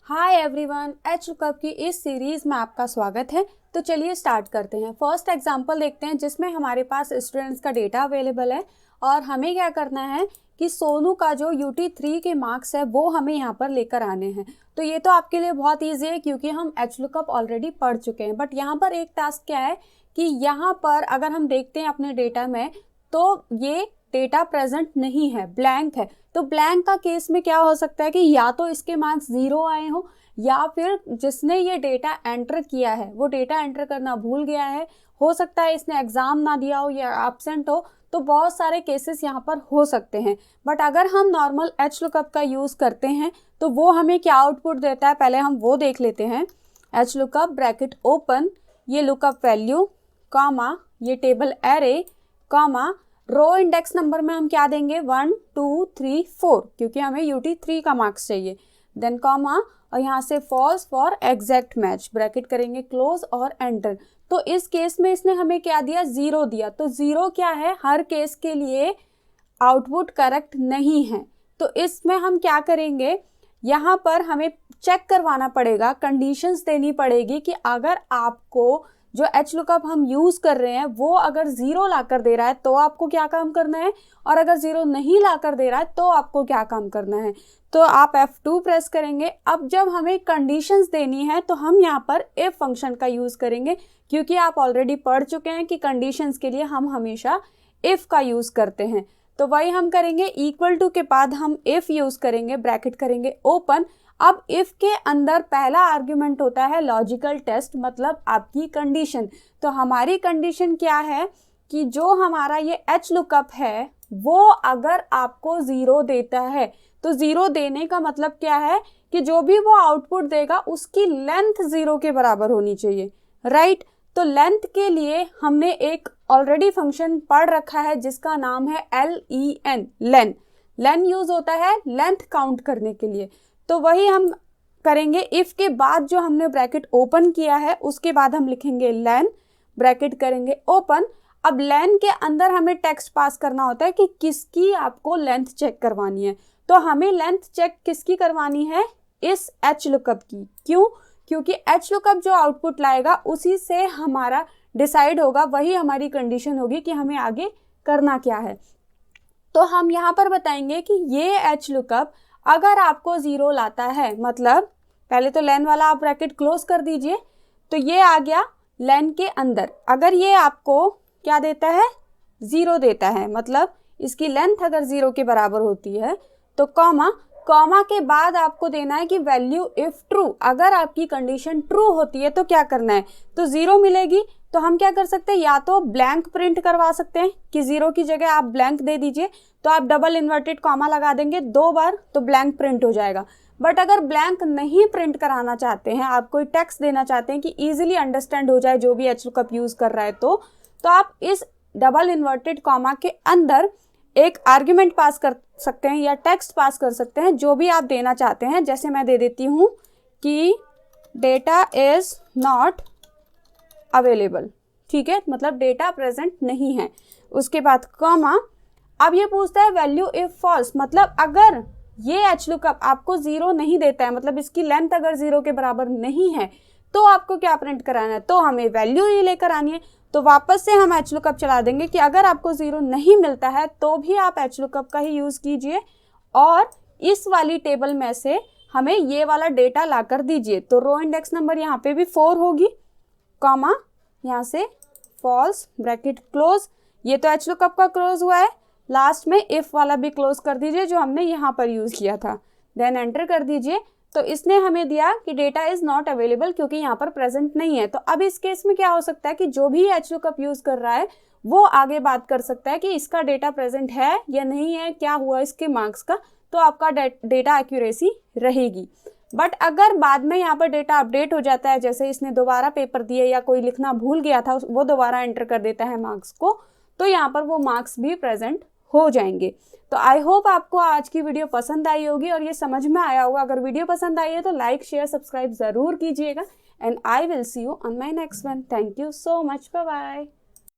Hi everyone, H lookup की इस series में आपका स्वागत है। तो चलिए स्टार्ट करते हैं। फर्स्ट एग्जांपल देखते हैं जिसमें हमारे पास स्टूडेंट्स का डेटा अवेलेबल है और हमें क्या करना है कि सोनू का जो UT3 के मार्क्स है वो हमें यहाँ पर लेकर आने हैं। तो ये तो आपके लिए बहुत ईजी है क्योंकि हम एच लुकअप ऑलरेडी पढ़ चुके हैं। बट यहाँ पर एक टास्क क्या है कि यहाँ पर अगर हम देखते हैं अपने डेटा में तो ये डेटा प्रेजेंट नहीं है, ब्लैंक है। तो ब्लैंक का केस में क्या हो सकता है कि या तो इसके मार्क्स 0 आए हो या फिर जिसने ये डेटा एंटर किया है वो डेटा एंटर करना भूल गया है। हो सकता है इसने एग्जाम ना दिया हो या एब्सेंट हो। तो बहुत सारे केसेस यहाँ पर हो सकते हैं। बट अगर हम नॉर्मल एच लुकअप का यूज़ करते हैं तो वो हमें क्या आउटपुट देता है, पहले हम वो देख लेते हैं। एच लुकअप ब्रैकेट ओपन, ये लुकअप वैल्यू कॉमा, ये table array comma, row index number में हम क्या देंगे 1 2 3 4 क्योंकि हमें UT3 का मार्क्स चाहिए। देन कॉमा और यहाँ से falls for exact match, bracket करेंगे क्लोज और एंटर। तो इस केस में इसने हमें क्या दिया, 0 दिया। तो 0 क्या है, हर केस के लिए आउटपुट करेक्ट नहीं है। तो इसमें हम क्या करेंगे, यहाँ पर हमें चेक करवाना पड़ेगा, कंडीशंस देनी पड़ेगी कि अगर आपको जो एच लुकअप हम यूज़ कर रहे हैं वो अगर 0 ला कर दे रहा है तो आपको क्या काम करना है, और अगर 0 नहीं ला कर दे रहा है तो आपको क्या काम करना है। तो आप F2 प्रेस करेंगे। अब जब हमें कंडीशंस देनी है तो हम यहाँ पर इफ फंक्शन का यूज़ करेंगे क्योंकि आप ऑलरेडी पढ़ चुके हैं कि कंडीशंस के लिए हम हमेशा इफ़ का यूज़ करते हैं। तो वही हम करेंगे, इक्वल टू के बाद हम इफ़ यूज़ करेंगे, ब्रैकेट करेंगे ओपन। अब इफ के अंदर पहला आर्ग्यूमेंट होता है लॉजिकल टेस्ट, मतलब आपकी कंडीशन। तो हमारी कंडीशन क्या है कि जो हमारा ये एच लुकअप है वो अगर आपको 0 देता है तो 0 देने का मतलब क्या है कि जो भी वो आउटपुट देगा उसकी लेंथ 0 के बराबर होनी चाहिए, राइट। तो लेंथ के लिए हमने एक ऑलरेडी फंक्शन पढ़ रखा है जिसका नाम है LEN, लेन। लेन यूज होता है लेंथ काउंट करने के लिए। तो वही हम करेंगे, इफ के बाद जो हमने ब्रैकेट ओपन किया है उसके बाद हम लिखेंगे लेन, ब्रैकेट करेंगे ओपन। अब लेन के अंदर हमें टेक्स्ट पास करना होता है कि किसकी आपको लेंथ चेक करवानी है। तो हमें लेंथ चेक किसकी करवानी है, इस एच लुकअप की। क्यों? क्योंकि एच लुकअप जो आउटपुट लाएगा उसी से हमारा डिसाइड होगा, वही हमारी कंडीशन होगी कि हमें आगे करना क्या है। तो हम यहाँ पर बताएंगे कि ये एच लुकअप अगर आपको 0 लाता है, मतलब पहले तो लेन वाला आप ब्रैकेट क्लोज कर दीजिए। तो ये आ गया लेन के अंदर। अगर ये आपको क्या देता है, 0 देता है, मतलब इसकी लेंथ अगर 0 के बराबर होती है तो कॉमा, कॉमा के बाद आपको देना है कि वैल्यू इफ ट्रू। अगर आपकी कंडीशन ट्रू होती है तो क्या करना है, तो 0 मिलेगी। तो हम क्या कर सकते हैं, या तो ब्लैंक प्रिंट करवा सकते हैं कि 0 की जगह आप ब्लैंक दे दीजिए। तो आप डबल इन्वर्टेड कॉमा लगा देंगे 2 बार तो ब्लैंक प्रिंट हो जाएगा। बट अगर ब्लैंक नहीं प्रिंट कराना चाहते हैं, आप कोई टेक्स्ट देना चाहते हैं कि इजीली अंडरस्टैंड हो जाए जो भी एच लुकअप यूज कर रहा है, तो आप इस डबल इन्वर्टेड कॉमा के अंदर एक आर्ग्यूमेंट पास कर सकते हैं या टेक्स्ट पास कर सकते हैं जो भी आप देना चाहते हैं। जैसे मैं दे देती हूँ कि डेटा इज नॉट अवेलेबल, ठीक है, मतलब डेटा प्रेजेंट नहीं है। उसके बाद कॉमा, अब ये पूछता है वैल्यू इफ फॉल्स, मतलब अगर ये एच लुकअप आपको 0 नहीं देता है, मतलब इसकी लेंथ अगर 0 के बराबर नहीं है तो आपको क्या प्रिंट कराना है, तो हमें वैल्यू ही लेकर आनी है। तो वापस से हम एच लुकअप चला देंगे कि अगर आपको 0 नहीं मिलता है तो भी आप एच लुकअप का ही यूज़ कीजिए और इस वाली टेबल में से हमें ये वाला डेटा ला कर दीजिए। तो रो इंडेक्स नंबर यहाँ पे भी 4 होगी, कॉमा यहाँ से फॉल्स, ब्रैकेट क्लोज। ये तो एच लुकअप का क्लोज हुआ है, लास्ट में इफ वाला भी क्लोज कर दीजिए जो हमने यहाँ पर यूज़ किया था। देन एंटर कर दीजिए। तो इसने हमें दिया कि डेटा इज नॉट अवेलेबल क्योंकि यहाँ पर प्रेजेंट नहीं है। तो अब इस केस में क्या हो सकता है कि जो भी एच लुकअप यूज कर रहा है वो आगे बात कर सकता है कि इसका डेटा प्रेजेंट है या नहीं है, क्या हुआ इसके मार्क्स का, तो आपका डेटा एक्यूरेसी रहेगी। बट अगर बाद में यहाँ पर डेटा अपडेट हो जाता है, जैसे इसने दोबारा पेपर दिए या कोई लिखना भूल गया था वो दोबारा एंटर कर देता है मार्क्स को, तो यहाँ पर वो मार्क्स भी प्रेजेंट हो जाएंगे। तो आई होप आपको आज की वीडियो पसंद आई होगी और ये समझ में आया होगा। अगर वीडियो पसंद आई है तो लाइक शेयर सब्सक्राइब ज़रूर कीजिएगा and I will see you on my next one. Thank you so much, bye bye.